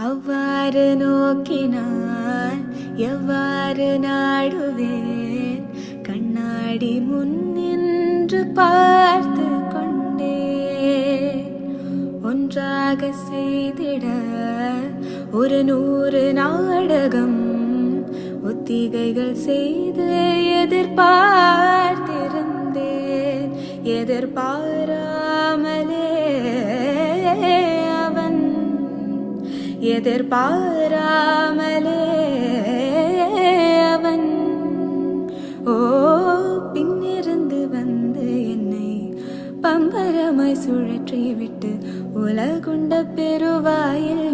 அவ்வாறு நோக்கினால் எவ்வாறு நாடுவேன், கண்ணாடி முன் நின்று பார்த்து கொண்டேன். ஒன்றாக செய்திட ஒரு 100 நாடகம் ஒத்திகைகள் செய்து எதிர்பார்த்திருந்தேன். எதிர்பாராமலே அவன் எதிர்பாராமலே அவன் பின்னிருந்து வந்து என்னை பம்பரமாய் சுழற்றி விட்டு உலகுண்ட பெருவாயில்